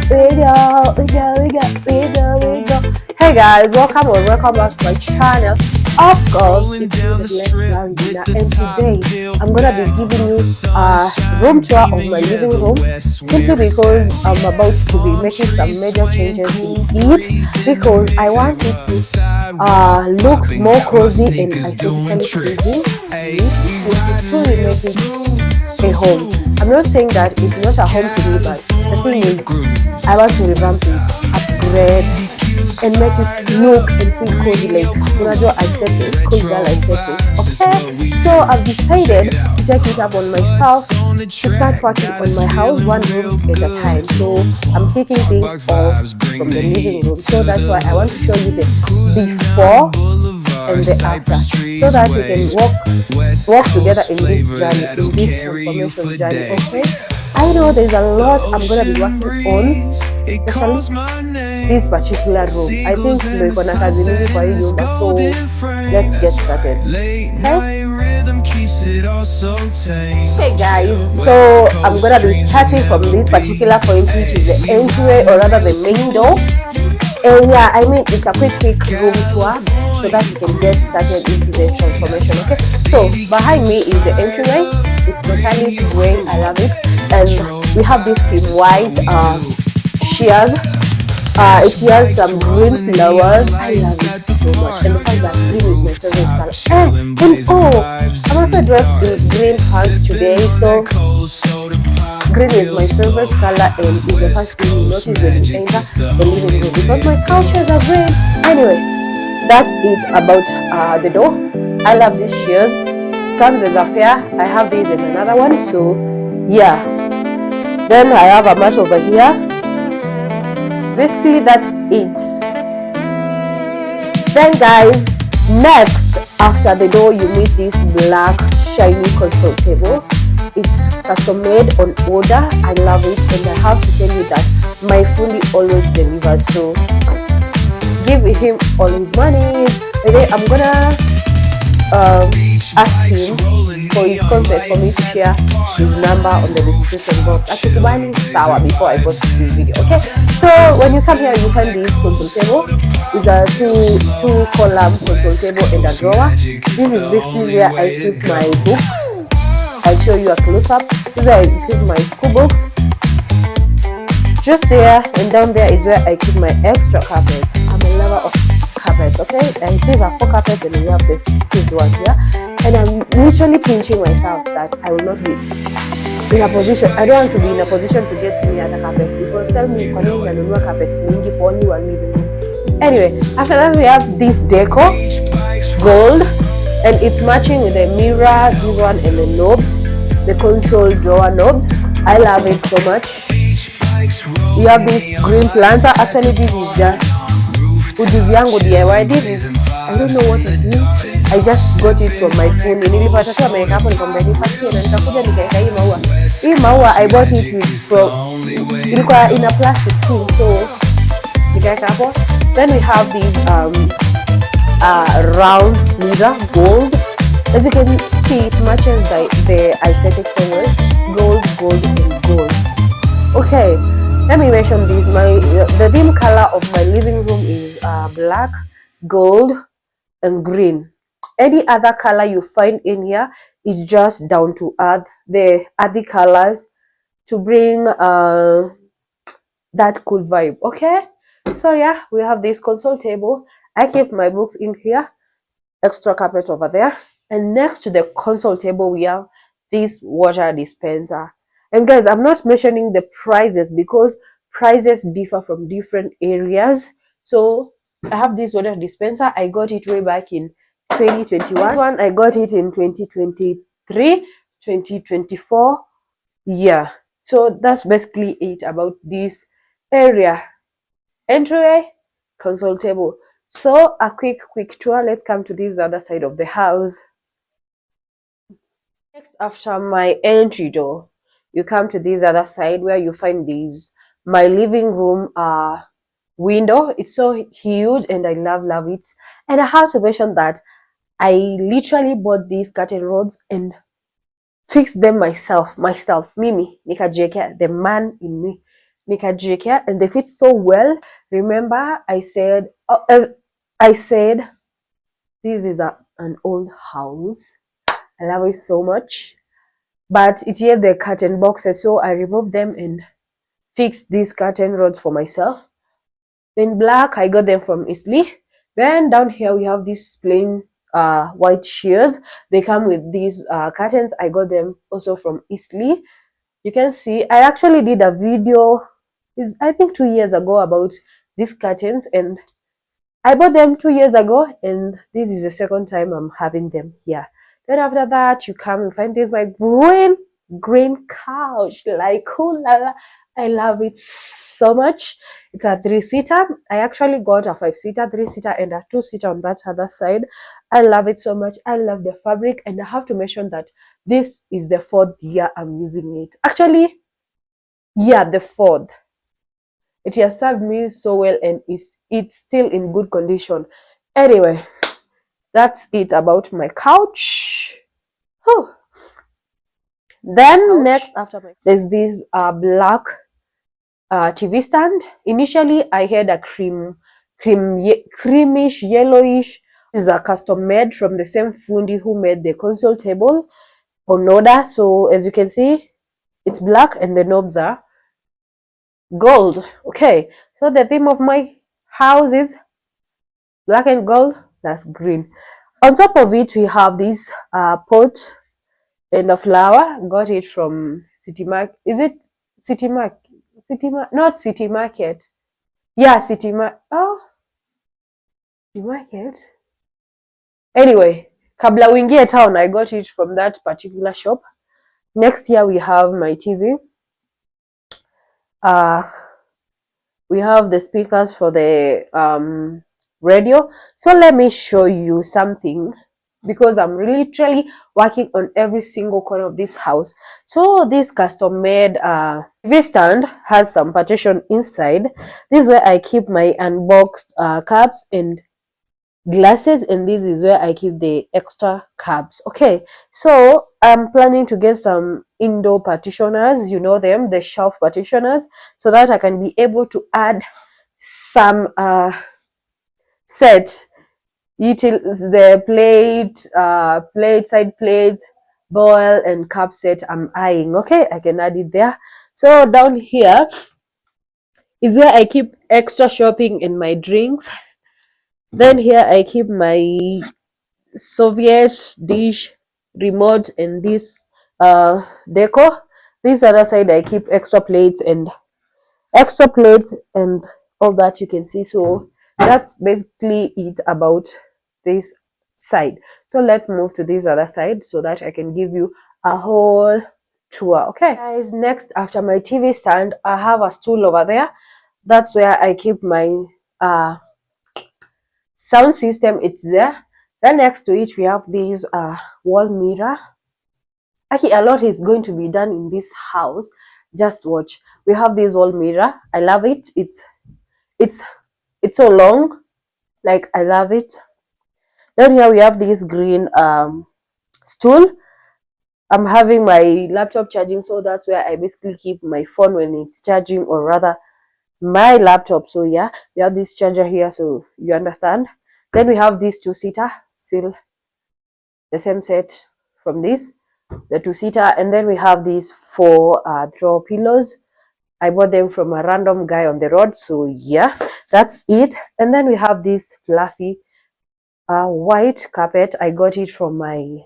we go. Hey guys, welcome or welcome back to my channel. Of course, it's the blessed and today I'm gonna be giving you a room tour of my living room simply because I'm about to be making some major changes in it because I want it to look more cozy and aesthetically pleasing and to truly make it a home. I'm not saying that it's not a home to me, but the thing is, I want to revamp it, upgrade, and make it look and feel cozy, like gradual aesthetics, cool girl aesthetics. Okay, so I've decided to take it up on myself to start working on my house one room at a time. So I'm taking things off from the living room. So that's why I want to show you the before and the after, so that we can walk together in this journey, in this transformation journey. Okay, I know there's a lot I'm gonna be working on, especially this particular room. I think we're gonna kazi mingi kwa hii nyumba, so let's get started. Okay guys, so I'm gonna be starting from this particular point, which is the entryway, or rather the main door. And yeah, I mean, it's a quick room tour so that we can get started into the transformation. Okay, so behind me is the entryway. It's metallic gray, I love it, and we have this cream white shears. It has some green flowers. I love it so much, and the fact that green is my favorite color. And oh, I'm also dressed in green pants today, so green is my favorite color and is the first thing you notice when you enter the living room because my couches are green. Anyway, that's it about the door. I love these shears. Comes as a pair. I have these and another one. So yeah. Then I have a mat over here. Basically, that's it. Then guys, next after the door, you meet this black shiny console table. It's custom made on order. I love it, and I have to tell you that my fully always delivers. So give him all his money. Today I'm gonna ask him for his consent for me to share his number on the description box. Akikubali sawa before I post this video. Okay, so when you come here, you find this console table. It's a two column console table and a drawer. This is basically where I keep my books. I'll show you a close-up. This is where I keep my school books. Just there, and down there is where I keep my extra carpets. I'm a lover of carpets, okay? And these are 4 carpets, and we have the 5th one here. And I'm literally pinching myself that I will not be in a position. I don't want to be in a position to get any other carpets because tell me, carpets for only one living room. Anyway, after that we have this decor, gold. And it's matching with the mirror, this one, and the knobs, the console drawer knobs. I love it so much. We have this green planter. Actually, this is just ujuzi yangu DIY. This is, I don't know what it is. I just got it from my phone. Nilipata tu ameweka hapo, nikamwambia nipatie, na nitakuja nikaweka hii maua. Hii maua I bought it with ilikuwa in a plastic tin, so nikaweka hapo. Then we have these round mirror, gold. As you can see, it matches the aesthetic framework, gold and gold. Okay, let me mention this. The theme color of my living room is black, gold, and green. Any other color you find in here is just down to earth, the earthy colors, to bring that cool vibe. Okay, so yeah, we have this console table. I keep my books in here, extra carpet over there, and next to the console table we have this water dispenser. And guys, I'm not mentioning the prices because prices differ from different areas. So I have this water dispenser. I got it way back in 2021. This one I got it in 2023, 2024. Yeah, so that's basically it about this area. Entryway, console table. So a quick tour. Let's come to this other side of the house. Next, after my entry door, you come to this other side where you find my living room window. It's so huge and I love it. And I have to mention that I literally bought these curtain rods and fixed them myself. Mimi, nikajiwekea, the man in me nikajiwekea, and they fit so well. Remember I said this is an old house. I love it so much, but it had the curtain boxes, so I removed them and fixed these curtain rods for myself. In black, I got them from Italy. Then down here we have these plain white shears. They come with these curtains. I got them also from Italy. You can see I actually did a video, I think 2 years ago, about these curtains, and I bought them 2 years ago, and this is the second time I'm having them here. Then after that, you come and find this my green couch. Like, oh la la, I love it so much. It's a 3-seater. I actually got a 5-seater, 3-seater, and a 2-seater on that other side. I love it so much. I love the fabric, and I have to mention that this is the 4th year I'm using it. Actually, yeah, the 4th. It has served me so well, and it's still in good condition. Anyway, that's it about my couch. Whew. Then next, after my there's this black TV stand. Initially I had a creamish yellowish. This is a custom made from the same fundi who made the console table on order. So as you can see, it's black and the knobs are gold. Okay, so the theme of my house is black and gold. That's green. On top of it, we have this pot and a flower. Got it from City Market. Is it City Market? Not City Market. Yeah, City Market. Oh, City Market. Anyway, kabla uingie town, I got it from that particular shop. Next year we have my TV. We have the speakers for the radio. So let me show you something, because I'm literally working on every single corner of this house. So this custom made TV stand has some partition inside. This is where I keep my unboxed cups and glasses, and this is where I keep the extra cups. Okay, so I'm planning to get some indoor partitioners, you know them, the shelf partitioners, so that I can be able to add some set utils, the side plates, bowl and cup set I'm eyeing. Okay, I can add it there. So down here is where I keep extra shopping and my drinks. Then here I keep my Soviet dish remote and this decor. This other side I keep extra plates and all that you can see. So that's basically it about this side. So let's move to this other side so that I can give you a whole tour. Okay guys, next after my TV stand, I have a stool over there. That's where I keep my sound system. It's there. Then next to it we have this wall mirror. Actually, a lot is going to be done in this house. Just watch. We have this wall mirror. I love it. It's so long. Like, I love it. Then here we have this green stool. I'm having my laptop charging, so that's where I basically keep my phone when it's charging, or rather my laptop. So yeah, we have this charger here, so you understand. Then we have this 2-seater, still the same set from this, the 2-seater. And then we have these 4 throw pillows. I bought them from a random guy on the road. So yeah, that's it. And then we have this fluffy white carpet. I got it from my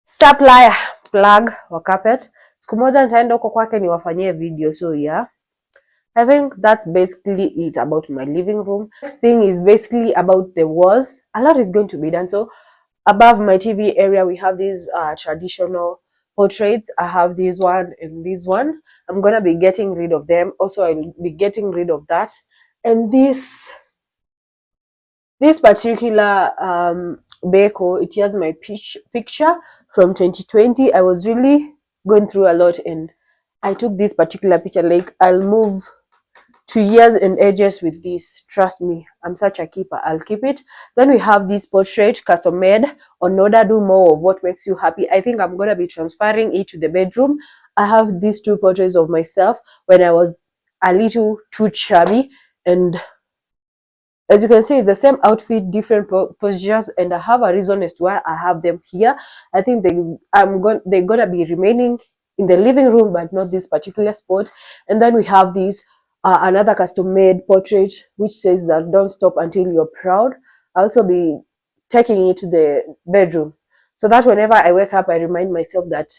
supplier plug wa carpet. Siku moja nitaenda huko kwake niwafanyie video. So yeah, I think that's basically it about my living room. Next thing is basically about the walls. A lot is going to be done. So above my TV area, we have these traditional portraits. I have this one and this one. I'm gonna be getting rid of them. Also, I'll be getting rid of that. And this particular Decor, it has my picture from 2020. I was really going through a lot, and I took this particular picture. Like, I'll move to years and ages with this. Trust me, I'm such a keeper. I'll keep it. Then we have this portrait, custom made on order. Do more of what makes you happy. I think I'm gonna be transferring it to the bedroom. I have these two portraits of myself when I was a little too chubby, and as you can see, it's the same outfit, different postures, and I have a reason as to why I have them here. I think they're gonna be remaining in the living room, but not this particular spot. And then we have this another custom-made portrait which says that don't stop until you're proud. I'll also be taking it to the bedroom, so that whenever I wake up, I remind myself that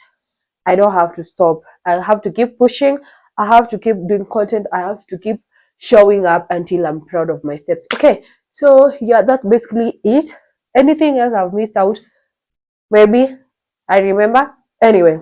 I don't have to stop. I'll have to keep pushing. I have to keep doing content. I have to keep showing up until I'm proud of my steps. Okay, so yeah, that's basically it. Anything else I've missed out? Maybe I remember. Anyway,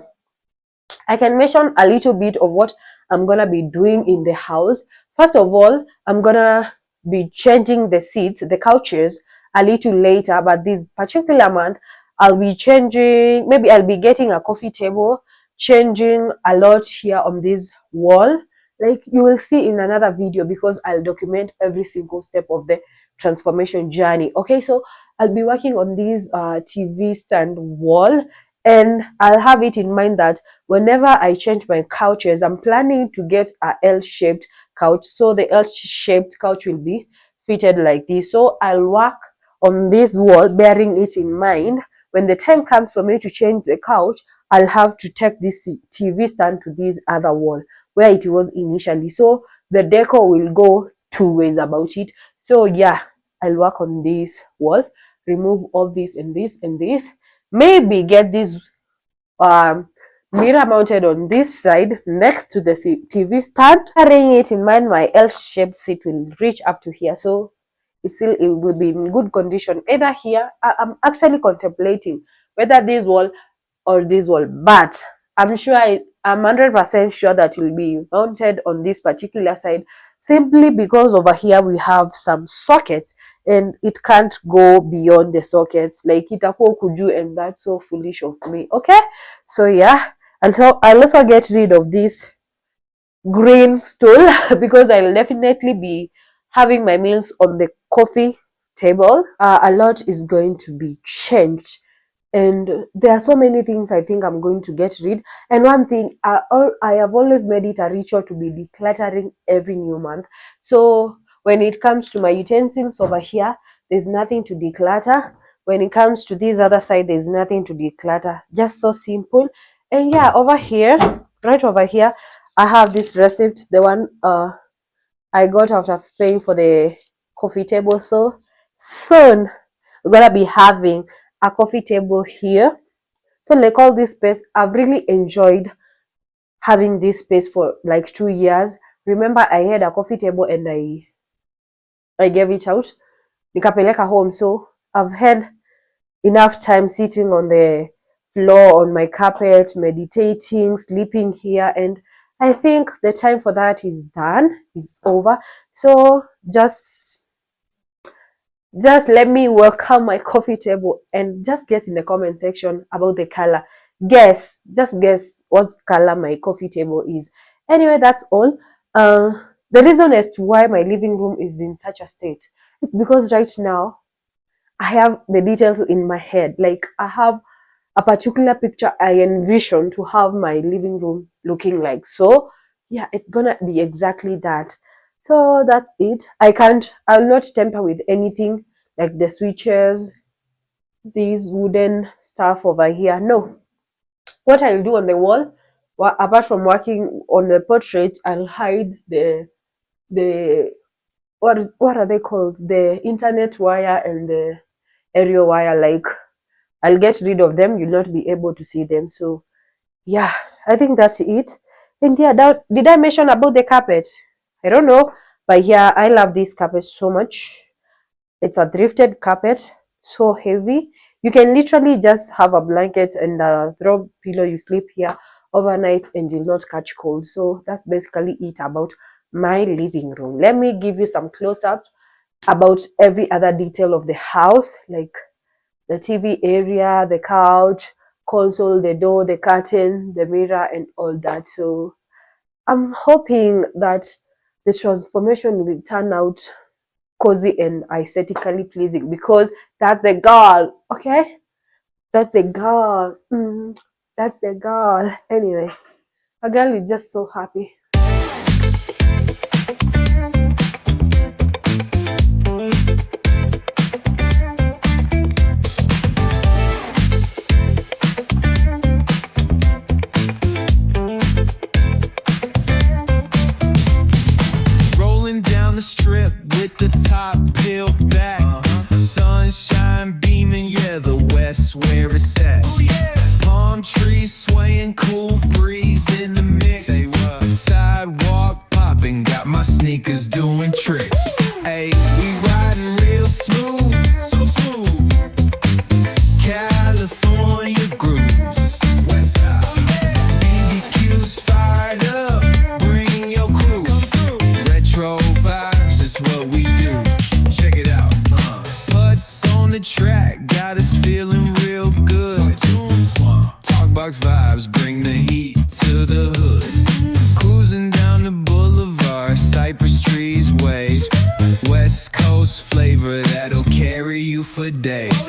I can mention a little bit of what I'm gonna be doing in the house. First of all, I'm gonna be changing the seats, the couches, a little later, but this particular month, I'll be changing, maybe I'll be getting a coffee table, changing a lot here on this wall. Like you will see in another video, because I'll document every single step of the transformation journey. Okay, so I'll be working on this TV stand wall, and I'll have it in mind that whenever I change my couches, I'm planning to get a L-shaped couch. So the L-shaped couch will be fitted like this. So I'll work on this wall, bearing it in mind. When the time comes for me to change the couch, I'll have to take this TV stand to this other wall where it was initially. So the decor will go two ways about it. So yeah, I'll work on this wall, remove all this and this and this. Maybe get this mirror mounted on this side next to the TV stand. Carrying it in mind, my L-shaped seat will reach up to here, so it will be in good condition. Either here, I'm actually contemplating whether this wall or this wall, but I'm 100% sure that it will be mounted on this particular side, simply because over here we have some sockets and it can't go beyond the sockets, like itakuwa kuju, and that's so foolish of me. Okay, so yeah, and so I'll also get rid of this green stool because I'll definitely be having my meals on the coffee table. A lot is going to be changed, and there are so many things I think I'm going to get rid. And one thing, I have always made it a ritual to be decluttering every new month. So when it comes to my utensils over here, there's nothing to declutter. When it comes to this other side, there's nothing to declutter. Just so simple. And yeah, over here, right over here, I have this receipt, the one I got after paying for the coffee table. So soon we're gonna be having a coffee table here. So like all this space, I've really enjoyed having this space for like 2 years. Remember, I had a coffee table and I gave it out, nikapeleka home. So I've had enough time sitting on the floor, on my carpet, meditating, sleeping here, and I think the time for that is done, is over. So just let me welcome my coffee table, and just guess in the comment section about the color. Just guess what color my coffee table is. Anyway, that's all. The reason as to why my living room is in such a state, it's because right now I have the details in my head. Like I have a particular picture I envision to have my living room looking like. So yeah, it's gonna be exactly that. So that's it. I'll not tamper with anything like the switches, these wooden stuff over here. No. What I'll do on the wall, apart from working on the portrait, I'll hide the what are they called? The internet wire and the aerial wire. Like I'll get rid of them. You'll not be able to see them. So yeah, I think that's it. And yeah, did I mention about the carpet? I don't know, but yeah, I love this carpet so much. It's a thrifted carpet, so heavy. You can literally just have a blanket and a throw pillow. You sleep here overnight and you'll not catch cold. So that's basically it about my living room. Let me give you some close-ups about every other detail of the house, like the TV area, the couch, console, the door, the curtain, the mirror, and all that. So I'm hoping that the transformation will turn out cozy and aesthetically pleasing, because that's a girl. Okay, that's a girl. That's a girl. Anyway, A girl is just so happy. Rolling down the strip with the top peeled back. Sunshine beaming, yeah, the west where it's at. Palm trees swaying, cool breeze in the mix. Sidewalk popping, got my sneakers doing tricks. Hey, we riding real smooth, so smooth. California grooves, west side. BBQ's fired up, bring your crew. Retro vibes is what we do. Check it out. Putts on the track, got us feeling real good. Talkbox vibes, bring the heat to the hood. Cruising down the boulevard, cypress trees wave. West Coast flavor that'll carry you for days.